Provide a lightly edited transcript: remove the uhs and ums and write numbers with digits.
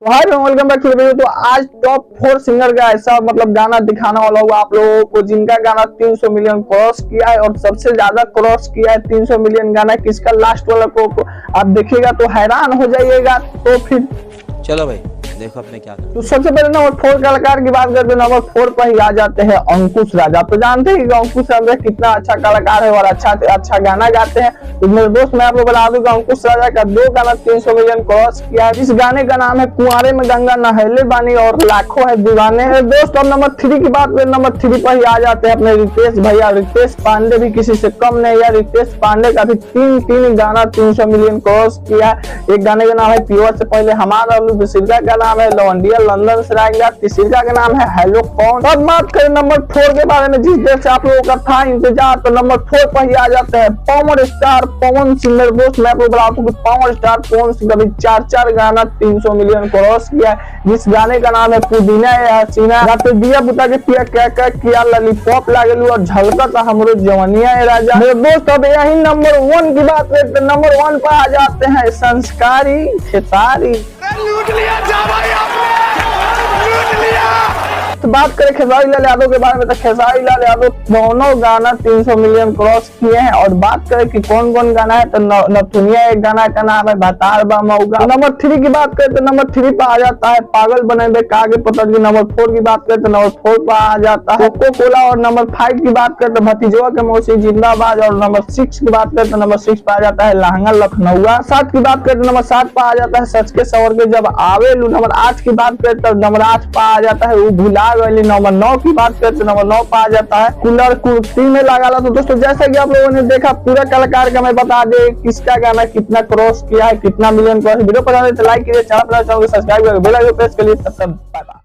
तो hi welcome back to the video. तो आज टॉप 4 सिंगर का ऐसा गाना दिखाने वाला हूँ आप लोगों को जिनका गाना 300 मिलियन क्रॉस किया है और सबसे ज्यादा क्रॉस किया है 300 मिलियन गाना किसका लास्ट वाला को आप देखिएगा तो हैरान हो जाइएगा। तो फिर चलो भाई देखो आपने क्या करा। तो सबसे पहले नंबर 4 कलाकार की बात करते हैं। नंबर 4 पर ही आ जाते हैं अंकुश राजा। तो जानते हैं कि अंकुश राजा कितना अच्छा कलाकार है और अच्छा गाना गाते हैं। तो मेरे दोस्त मैं आपको बता दूं कि अंकुश राजा का 2 गाना 300 मिलियन क्रॉस किया है। इस गाने का नाम है कुंवारे में गंगा नहले बानी और लाखों है दीवाने। दोस्त अब नंबर 3 की बात करें, नंबर 3 पर ही आ जाते हैं अपने रितेश भैया। रितेश पांडे भी किसी से कम नहीं है। रितेश पांडे का भी तीन गाना 300 मिलियन क्रॉस किया है। एक गाने का नाम है प्योर से पहले हमारा दूसरा का नाम है लौंडिया लंदन से आएगा, तीसरा का नाम है हेलो कौन। अब बात करें नंबर 4 के बारे में जिस देर से आप लोगों का था इंतजार, तो नंबर 4 पर ही आ जाते हैं पावर स्टार पवन सिंह। मेरे दोस्त मैं आपको बता दूं कि पावर स्टार पवन सिंह का भी 4 गाना 300 मिलियन क्रॉस किया है। जिस गाने का नाम है पुदीना या हसीना, रात दिया बुता के पिया क्या क्या किया लॉलीपॉप लागलू और झलकत हमरो जवानिया है राजा। मेरे दोस्त अब यही नंबर 1 की बात करते हैं। नंबर 1 पर आ जाते हैं संस्कारी खेसारी। लूट लिया जा भाई आपने, लूट लिया। तो बात करें खेसारी लाल यादव के बारे में तो खेसारी लाल यादव दोनों गाना 300 मिलियन क्रॉस किए हैं। और बात करें कि कौन कौन गाना है तो नथुनिया एक गाना का नाम है बतार बा मऊगा। नंबर 3 की बात करें तो नंबर 3 पर आ जाता है पागल बने बे कागे पतंगी। नंबर 4 की बात करें तो नंबर 4 पर आ जाता है कोको कोला। और नंबर 5 की बात करें तो भतीजवा के मौसी जिंदाबाद। और नंबर 6 की बात करें तो नंबर 6 पर आ जाता है लहंगा लखनऊआ। 7 की बात करें तो नंबर 7 पर आ जाता है सच के सवर के जब आवे लू। नंबर 8 की बात करें तो नंबर 8 पर आ जाता है वो भुला गई। नंबर 9 की बात करते हैं नंबर 9 पर आ जाता है कूलर कुर्सी में लगा ला। तो दोस्तों जैसा कि आप लोगों ने देखा पूरा कलाकार का मैं बता दे किसका गाना कितना क्रॉस किया है, कितना मिलियन क्रॉस। वीडियो पसंद है तो लाइक कीजिए, चैनल को सब्सक्राइब करिए, बेल आइकन प्रेस करिए। तब तक बाय बाय।